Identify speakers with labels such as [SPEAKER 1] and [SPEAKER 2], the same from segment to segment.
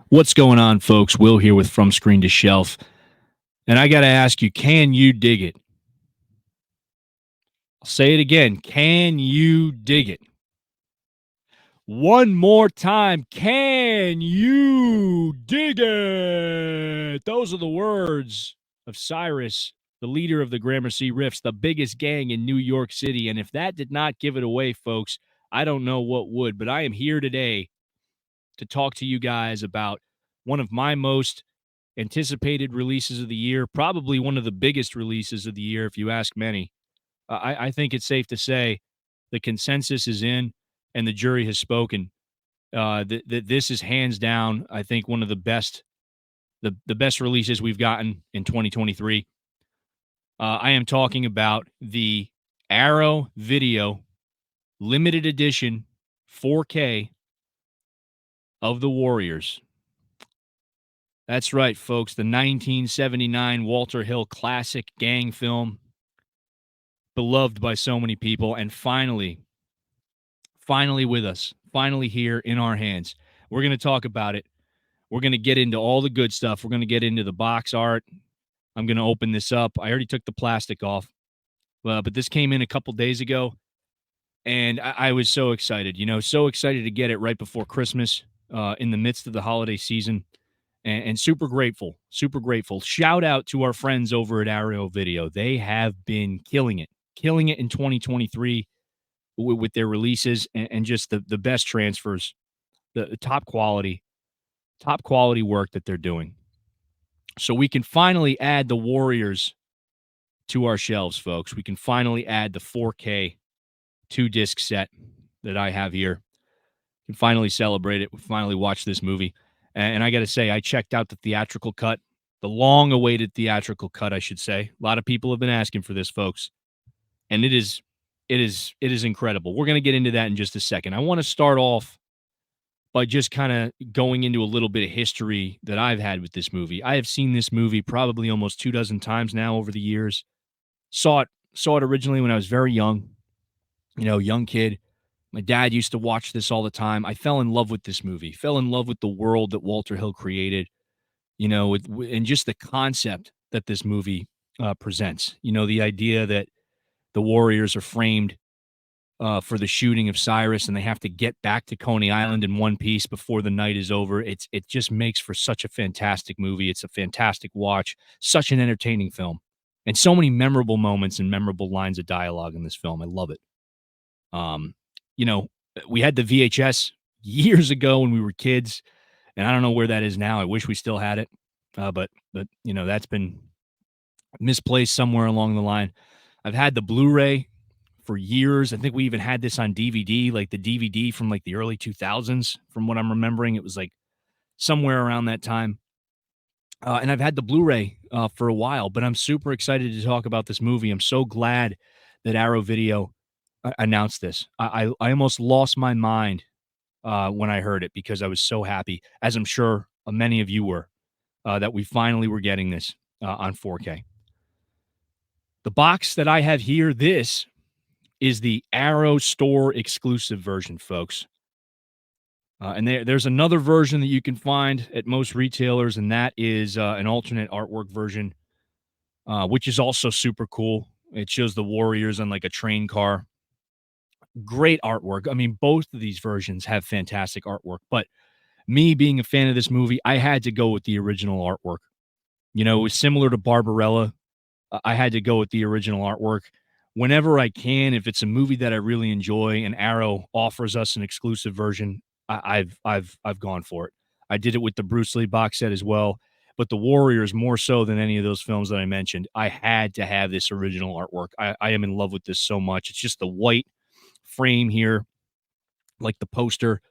[SPEAKER 1] What's going on, folks? Will here with From Screen to Shelf. And I got to ask you, can you dig it? I'll say it again. Can you dig it? One more time. Can you dig it? Those are the words of Cyrus, the leader of the Gramercy Riffs, the biggest gang in New York City. And if that did not give it away, folks, I don't know what would. But I am here today to talk to you guys about one of my most anticipated releases of the year, probably one of the biggest releases of the year, if you ask many. I think it's safe to say the consensus is in and the jury has spoken. That this is hands down, I think, one of the best, the best releases we've gotten in 2023. I am talking about the Arrow Video limited edition 4K of the Warriors. That's right, folks. The 1979 Walter Hill classic gang film, beloved by so many people, and finally with us, finally here in our hands. We're going to talk about it. We're going to get into all the good stuff. We're going to get into the box art. I'm going to open this up. I already took the plastic off, but this came in a couple days ago, and I was so excited, so excited to get it right before Christmas, in the midst of the holiday season. And super grateful, super grateful. Shout out to our friends over at Arrow Video. They have been killing it in 2023 with their releases and just the best transfers, the top quality work that they're doing. So we can finally add the Warriors to our shelves, folks. We can finally add the 4K 2-disc set that I have here. We can finally celebrate it. We finally watch this movie. And I got to say, I checked out the theatrical cut, the long-awaited theatrical cut, I should say. A lot of people have been asking for this, folks, and it is incredible. We're going to get into that in just a second. I want to start off by just kind of going into a little bit of history that I've had with this movie. I have seen this movie probably almost 24 times now over the years. Saw it originally when I was very young, young kid. My dad used to watch this all the time. I fell in love with this movie, fell in love with the world that Walter Hill created, and just the concept that this movie presents. The idea that the Warriors are framed for the shooting of Cyrus and they have to get back to Coney Island in one piece before the night is over. It just makes for such a fantastic movie. It's a fantastic watch, such an entertaining film, and so many memorable moments and memorable lines of dialogue in this film. I love it. Um, you know, we had the VHS years ago when we were kids, and I don't know where that is now. I wish we still had it, but that's been misplaced somewhere along the line. I've had the Blu-ray for years. I think we even had this on DVD, like the DVD from like the early 2000s. From what I'm remembering, it was like somewhere around that time. And I've had the Blu-ray for a while, but I'm super excited to talk about this movie. I'm so glad that Arrow Video announced this. I almost lost my mind when I heard it because I was so happy, as I'm sure many of you were, that we finally were getting this on 4K. The box that I have here, this is the Arrow Store exclusive version, folks. And there's another version that you can find at most retailers, and that is an alternate artwork version, which is also super cool. It shows the Warriors on like a train car. Great artwork. I mean, both of these versions have fantastic artwork, but me being a fan of this movie, I had to go with the original artwork. It was similar to Barbarella. I had to go with the original artwork. Whenever I can, if it's a movie that I really enjoy and Arrow offers us an exclusive version, I've gone for it. I did it with the Bruce Lee box set as well, but the Warriors more so than any of those films that I mentioned. I had to have this original artwork. I am in love with this so much. It's just the white frame here, like the poster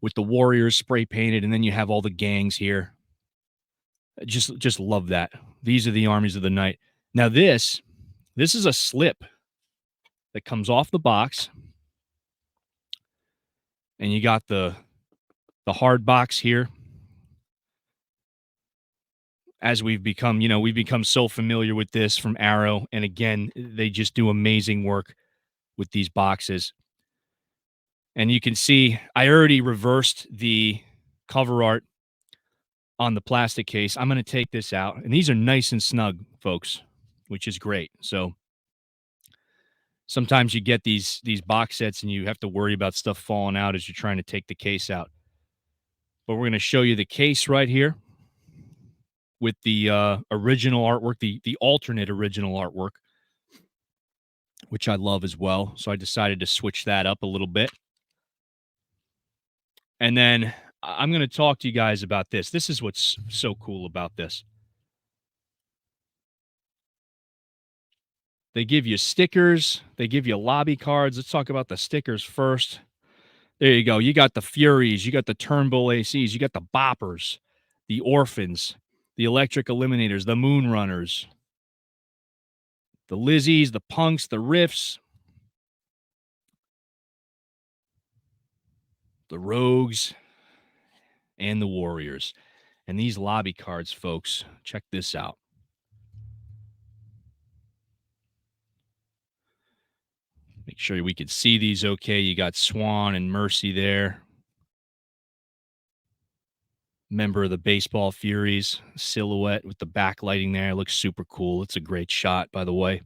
[SPEAKER 1] with the Warriors spray painted, and then you have all the gangs here. Just love that. These are the armies of the night. Now this is a slip that comes off the box, and you got the hard box here. As we've become so familiar with this from Arrow, and again, they just do amazing work with these boxes. And you can see I already reversed the cover art on the plastic case. I'm going to take this out, and these are nice and snug, folks, which is great. So sometimes you get these box sets and you have to worry about stuff falling out as you're trying to take the case out. But we're going to show you the case right here with the original artwork, the alternate original artwork, which I love as well. So I decided to switch that up a little bit. And then I'm going to talk to you guys about this. This is what's so cool about this. They give you stickers. They give you lobby cards. Let's talk about the stickers first. There you go. You got the Furies. You got the Turnbull ACs. You got the Boppers, the Orphans, the Electric Eliminators, the Moonrunners, the Lizzies, the Punks, the Riffs, the Rogues, and the Warriors. And these lobby cards, folks, check this out. Make sure we could see these okay. You got Swan and Mercy there. Member of the Baseball Furies, silhouette with the backlighting there. It looks super cool. It's a great shot, by the way.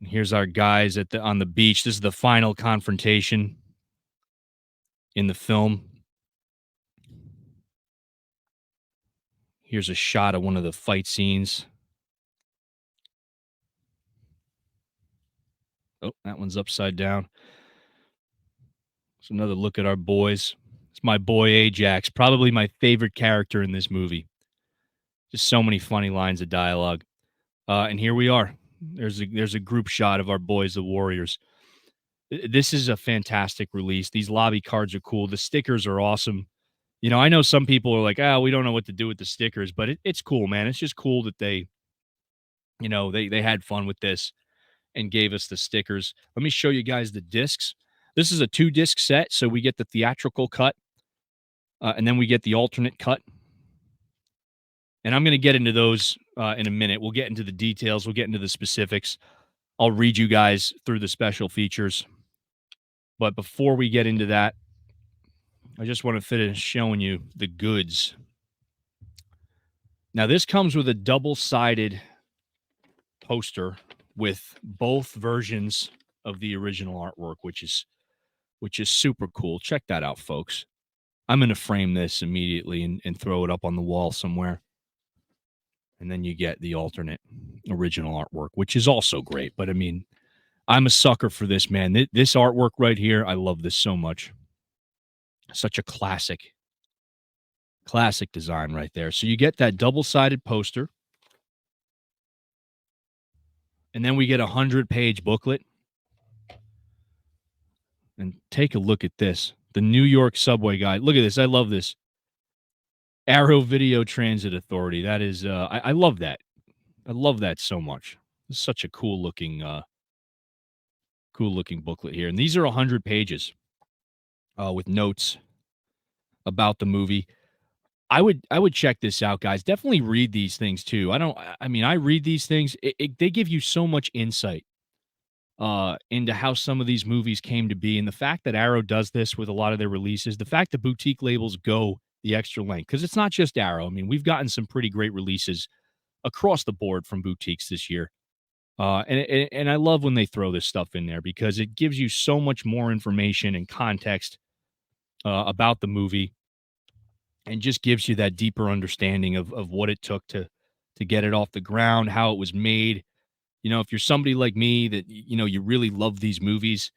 [SPEAKER 1] And here's our guys on the beach. This is the final confrontation in the film. Here's a shot of one of the fight scenes. Oh, that one's upside down. It's another look at our boys. It's my boy Ajax, probably my favorite character in this movie. Just so many funny lines of dialogue. And here we are. There's a group shot of our boys, the Warriors. This is a fantastic release. These lobby cards are cool. The stickers are awesome. You know, I know some people are like, we don't know what to do with the stickers, but it's cool, man. It's just cool that they had fun with this and gave us the stickers. Let me show you guys the discs. This is a 2-disc set, so we get the theatrical cut, and then we get the alternate cut. And I'm going to get into those in a minute. We'll get into the details. We'll get into the specifics. I'll read you guys through the special features. But before we get into that, I just want to finish showing you the goods. Now, this comes with a double-sided poster with both versions of the original artwork, which is super cool. Check that out, folks. I'm going to frame this immediately and throw it up on the wall somewhere. And then you get the alternate original artwork, which is also great. But, I mean, I'm a sucker for this, man. This artwork right here, I love this so much. Such a classic design right there. So you get that double-sided poster. And then we get a 100-page booklet. And take a look at this. The New York Subway Guide. Look at this. I love this. Arrow Video Transit Authority. That is, I love that. I love that so much. It's such a cool looking booklet here. And these are 100 pages with notes about the movie. I would check this out, guys. Definitely read these things too. I read these things. They give you so much insight into how some of these movies came to be. And the fact that Arrow does this with a lot of their releases, the fact that boutique labels go the extra length, because it's not just Arrow. I mean, we've gotten some pretty great releases across the board from boutiques this year. And I love when they throw this stuff in there because it gives you so much more information and context about the movie and just gives you that deeper understanding of what it took to get it off the ground, how it was made. You know, if you're somebody like me that, you know, you really love these movies,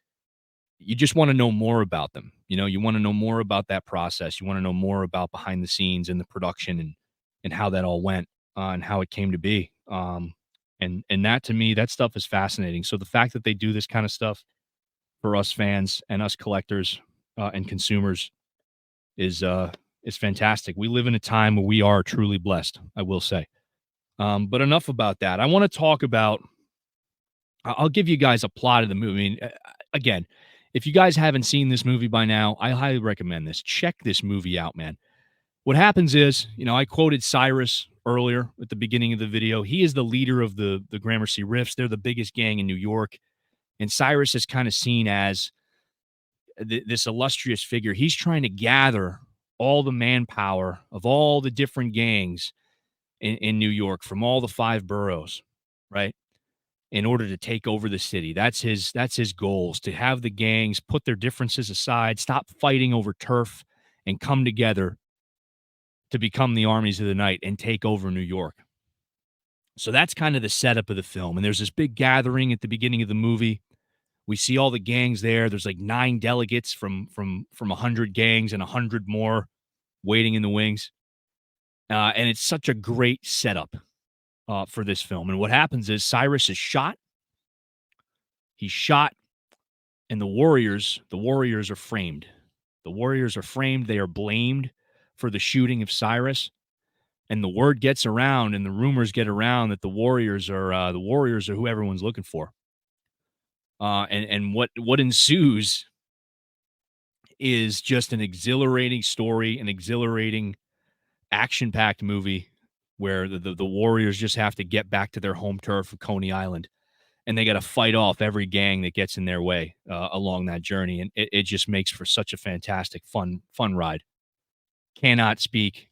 [SPEAKER 1] you just want to know more about them. You know, you want to know more about that process. You want to know more about behind the scenes and the production and how that all went and how it came to be. And that, to me, that stuff is fascinating. So the fact that they do this kind of stuff for us fans and us collectors and consumers is fantastic. We live in a time where we are truly blessed, I will say. But enough about that. I want to talk about, I'll give you guys a plot of the movie. I mean, again, if you guys haven't seen this movie by now, I highly recommend this. Check this movie out, man. What happens is, you know, I quoted Cyrus earlier at the beginning of the video. He is the leader of the Gramercy Riffs. They're the biggest gang in New York. And Cyrus is kind of seen as this illustrious figure. He's trying to gather all the manpower of all the different gangs in New York from all the 5 boroughs, right? In order to take over the city. That's his goals, to have the gangs put their differences aside, stop fighting over turf, and come together to become the armies of the night and take over New York. So that's kind of the setup of the film. And there's this big gathering at the beginning of the movie. We see all the gangs there. There's like 9 delegates from 100 gangs and 100 more waiting in the wings. And it's such a great setup for this film. And what happens is Cyrus is shot. He's shot, and the warriors are framed. The warriors are framed. They are blamed for the shooting of Cyrus. And the word gets around, and the rumors get around that the warriors are who everyone's looking for. And what ensues is just an exhilarating story, an exhilarating action-packed movie where the Warriors just have to get back to their home turf of Coney Island, and they got to fight off every gang that gets in their way along that journey, and it just makes for such a fantastic, fun ride. Cannot speak,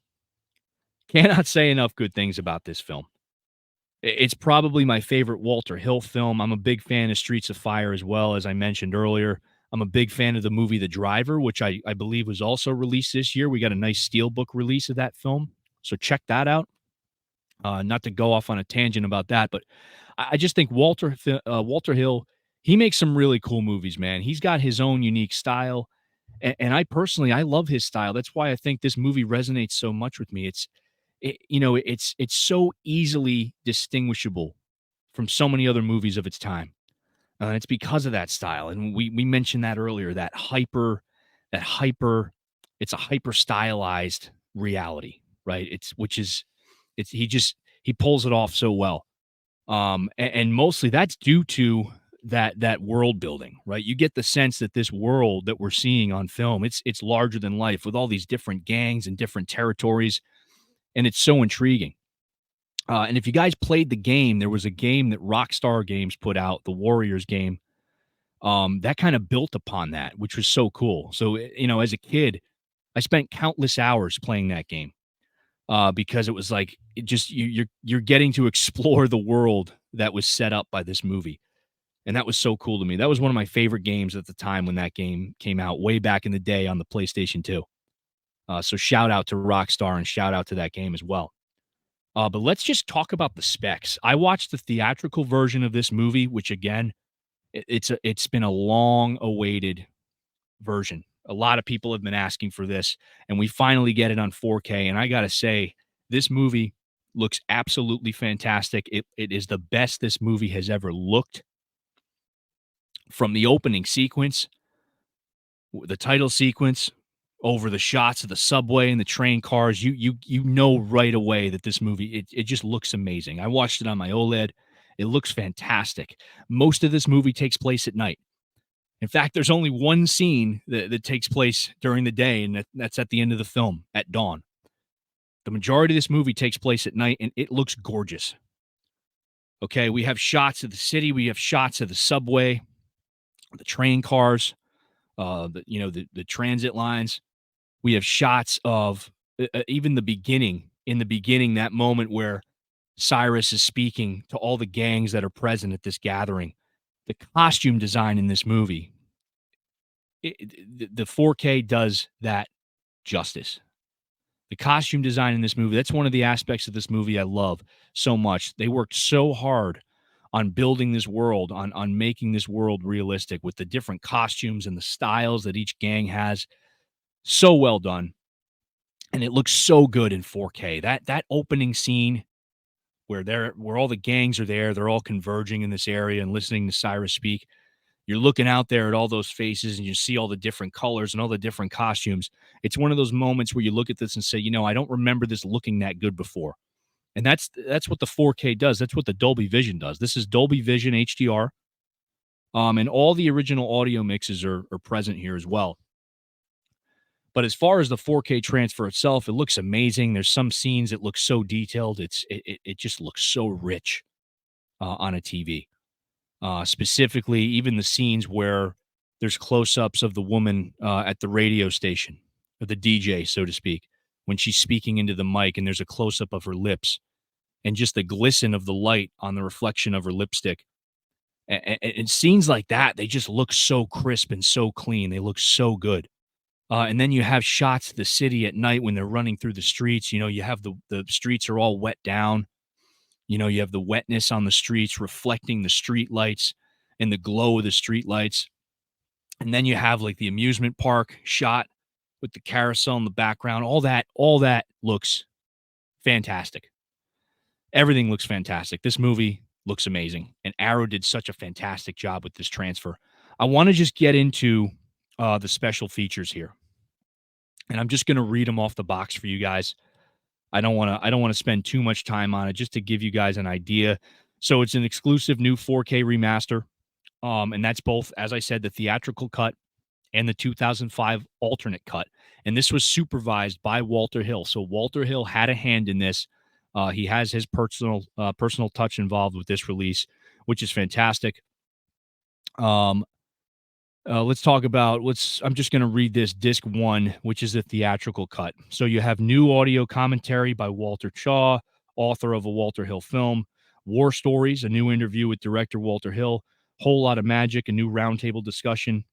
[SPEAKER 1] cannot say enough good things about this film. It's probably my favorite Walter Hill film. I'm a big fan of Streets of Fire as well, as I mentioned earlier. I'm a big fan of the movie The Driver, which I believe was also released this year. We got a nice steelbook release of that film, so check that out. Not to go off on a tangent about that, but I just think Walter Hill, he makes some really cool movies, man. He's got his own unique style, and I personally I love his style. That's why I think this movie resonates so much with me. It's so easily distinguishable from so many other movies of its time. It's because of that style, and we mentioned that earlier. That hyper, it's a hyper stylized reality, right? It's he pulls it off so well. And mostly that's due to that world building, right? You get the sense that this world that we're seeing on film, it's larger than life with all these different gangs and different territories, and it's so intriguing. And if you guys played the game, there was a game that Rockstar Games put out, the Warriors game, that kind of built upon that, which was so cool. So, as a kid, I spent countless hours playing that game because it was like it just you're getting to explore the world that was set up by this movie, and that was so cool to me. That was one of my favorite games at the time when that game came out way back in the day on the PlayStation 2. So shout out to Rockstar and shout out to that game as well. But let's just talk about the specs. I watched the theatrical version of this movie, which again, it's been a long awaited version. A lot of people have been asking for this, and we finally get it on 4K. And I gotta say, this movie looks absolutely fantastic. It is the best this movie has ever looked. From the opening sequence, the title sequence, over the shots of the subway and the train cars, you know right away that this movie it just looks amazing. I watched it on my OLED. It looks fantastic. Most of this movie takes place at night. In fact, there's only one scene that takes place during the day, and that's at the end of the film at dawn. The majority of this movie takes place at night, and it looks gorgeous. Okay, we have shots of the city, we have shots of the subway, the train cars, the transit lines. We have shots of even the beginning. In the beginning, that moment where Cyrus is speaking to all the gangs that are present at this gathering. The costume design in this movie, the 4K does that justice. The costume design in this movie, that's one of the aspects of this movie I love so much. They worked so hard on building this world, on making this world realistic with the different costumes and the styles that each gang has. So well done. And it looks so good in 4K. That opening scene where all the gangs are there, they're all converging in this area and listening to Cyrus speak. You're looking out there at all those faces and you see all the different colors and all the different costumes. It's one of those moments where you look at this and say, I don't remember this looking that good before. And that's what the 4K does. That's what the Dolby Vision does. This is Dolby Vision HDR. And all the original audio mixes are present here as well. But as far as the 4K transfer itself, it looks amazing. There's some scenes that look so detailed. It just looks so rich on a TV. Specifically, even the scenes where there's close-ups of the woman at the radio station or the DJ, so to speak, when she's speaking into the mic and there's a close up of her lips and just the glisten of the light on the reflection of her lipstick. And scenes like that, they just look so crisp and so clean. They look so good. And then you have shots of the city at night when they're running through the streets. You know, you have the streets are all wet down. You know, you have the wetness on the streets reflecting the street lights and the glow of the street lights. And then you have like the amusement park shot with the carousel in the background. All that looks fantastic. Everything looks fantastic. This movie looks amazing. And Arrow did such a fantastic job with this transfer. I want to just get into the special features here. And I'm just going to read them off the box for you guys. I don't want to spend too much time on it, just to give you guys an idea. So it's an exclusive new 4K remaster. And that's both, as I said, the theatrical cut and the 2005 alternate cut. And this was supervised by Walter Hill. So Walter Hill had a hand in this. He has his personal touch involved with this release, which is fantastic. Let's talk about I'm just going to read this disc 1, which is the theatrical cut. So you have new audio commentary by Walter Chaw, author of a Walter Hill film, War Stories, a new interview with director Walter Hill, Whole Lot of Magic, a new roundtable discussion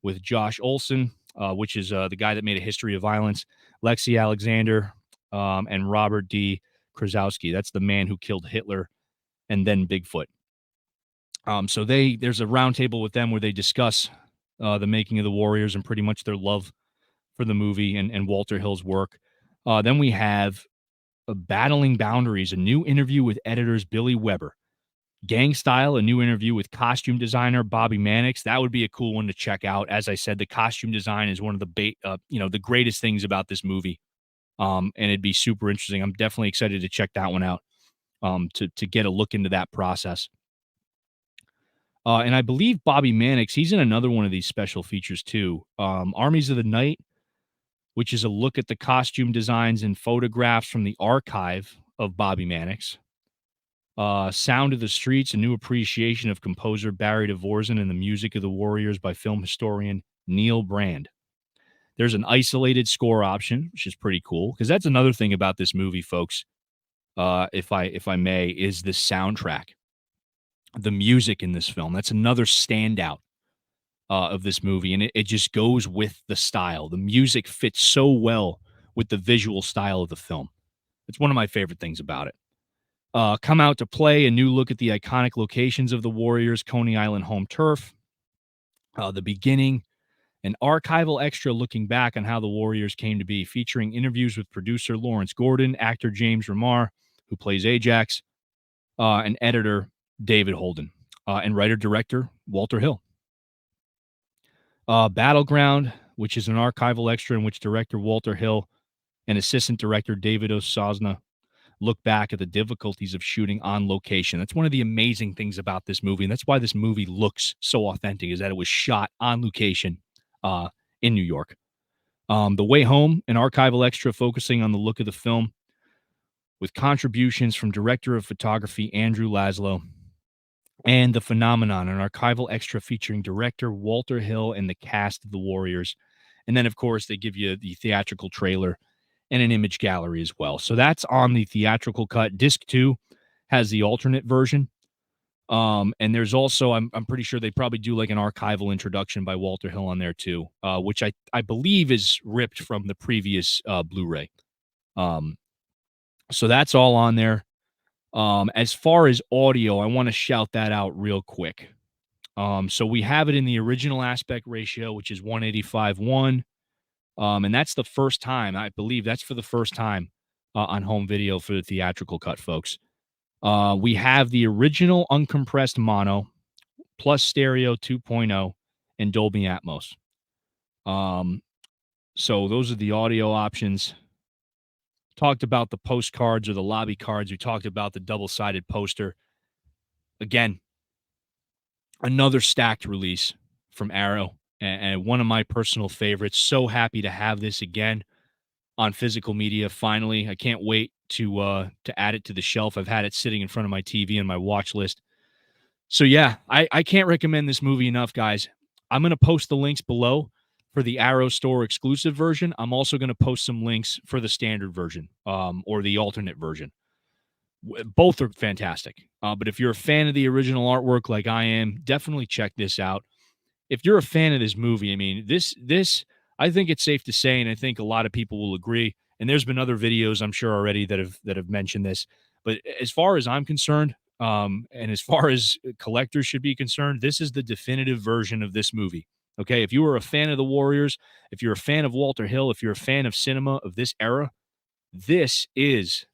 [SPEAKER 1] with Josh Olson, which is the guy that made A History of Violence, Lexi Alexander, and Robert D. Krasowski. That's the man who killed Hitler and then Bigfoot. So there's a roundtable with them where they discuss the making of the Warriors and pretty much their love for the movie and Walter Hill's work. Then we have Battling Boundaries, a new interview with editors Billy Weber. Gang Style, a new interview with costume designer Bobby Mannix. That would be a cool one to check out. As I said, the costume design is one of the greatest things about this movie. And it'd be super interesting. I'm definitely excited to check that one out. To get a look into that process. And I believe Bobby Mannix, he's in another one of these special features too. Armies of the Night, which is a look at the costume designs and photographs from the archive of Bobby Mannix. Sound of the Streets, a new appreciation of composer Barry Dvorak and the music of the Warriors by film historian Neil Brand. There's an isolated score option, which is pretty cool, because that's another thing about this movie, folks. If I may, is the soundtrack. The music in this film. That's another standout of this movie, and it just goes with the style. The music fits so well with the visual style of the film. It's one of my favorite things about it. Come Out to Play, a new look at the iconic locations of the Warriors' Coney Island home turf. The Beginning, an archival extra looking back on how the Warriors came to be, featuring interviews with producer Lawrence Gordon, actor James Remar, who plays Ajax, and editor David Holden, and writer-director Walter Hill. Battleground, which is an archival extra in which director Walter Hill and assistant director David Ososna look back at the difficulties of shooting on location. That's one of the amazing things about this movie, and that's why this movie looks so authentic, is that it was shot on location in New York. The Way Home, an archival extra focusing on the look of the film with contributions from director of photography Andrew Laszlo, and The Phenomenon, an archival extra featuring director Walter Hill and the cast of the Warriors. And then, of course, they give you the theatrical trailer and an image gallery as well. So that's on the theatrical cut. Disc 2 has the alternate version. And there's also, I'm pretty sure they probably do like an archival introduction by Walter Hill on there too, which I believe is ripped from the previous Blu-ray. So that's all on there. As far as audio, I want to shout that out real quick. So we have it in the original aspect ratio, which is 185:1. And that's the first time, I believe that's for the first time on home video for the theatrical cut, folks. We have the original uncompressed mono plus stereo 2.0 and Dolby Atmos. So those are the audio options. Talked about the postcards or the lobby cards. We talked about the double-sided poster. Again, another stacked release from Arrow, and one of my personal favorites. So happy to have this again on physical media. Finally, I can't wait to add it to the shelf. I've had it sitting in front of my TV and my watch list. So yeah, I can't recommend this movie enough, guys. I'm going to post the links below for the Arrow Store exclusive version. I'm also going to post some links for the standard version, or the alternate version. Both are fantastic. But if you're a fan of the original artwork like I am, definitely check this out. If you're a fan of this movie, I mean, this I think it's safe to say, and I think a lot of people will agree. And there's been other videos I'm sure already that have mentioned this. But as far as I'm concerned, and as far as collectors should be concerned, this is the definitive version of this movie. Okay, if you were a fan of the Warriors, if you're a fan of Walter Hill, if you're a fan of cinema of this era, this is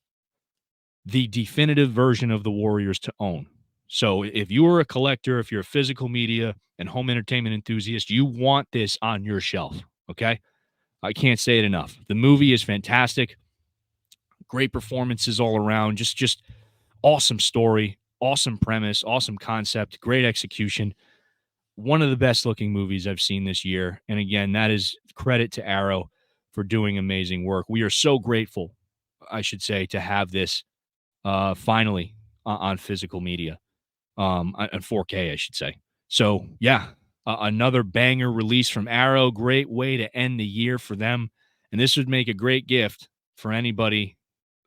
[SPEAKER 1] the definitive version of the Warriors to own. So if you are a collector, if you're a physical media and home entertainment enthusiast, you want this on your shelf. Okay. I can't say it enough. The movie is fantastic. Great performances all around. Just awesome story, awesome premise, awesome concept, great execution. One of the best looking movies I've seen this year. And again, that is credit to Arrow for doing amazing work. We are so grateful, I should say, to have this finally on physical media, on 4K, I should say. So, yeah, another banger release from Arrow. Great way to end the year for them. And this would make a great gift for anybody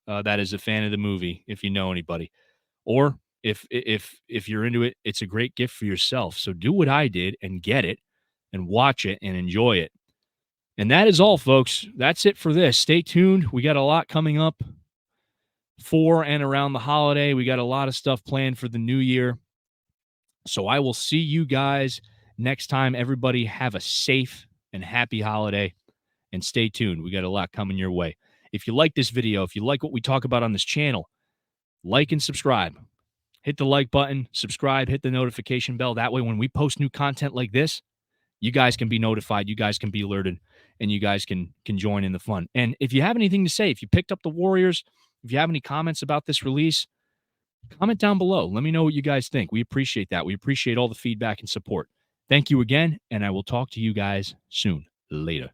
[SPEAKER 1] that is a fan of the movie, if you know anybody. Or if you're into it, it's a great gift for yourself. So do what I did and get it and watch it and enjoy it. And that is all, folks. That's it for this. Stay tuned. We got a lot coming up for and around the holiday. We got a lot of stuff planned for the new year. So I will see you guys next time. Everybody have a safe and happy holiday and stay tuned. We got a lot coming your way. If you like this video, if you like what we talk about on this channel, like and subscribe. Hit the like button, subscribe, hit the notification bell. That way, when we post new content like this, you guys can be notified, you guys can be alerted, and you guys can join in the fun. And if you have anything to say, if you picked up the Warriors, if you have any comments about this release, comment down below. Let me know what you guys think. We appreciate that. We appreciate all the feedback and support. Thank you again, and I will talk to you guys soon. Later.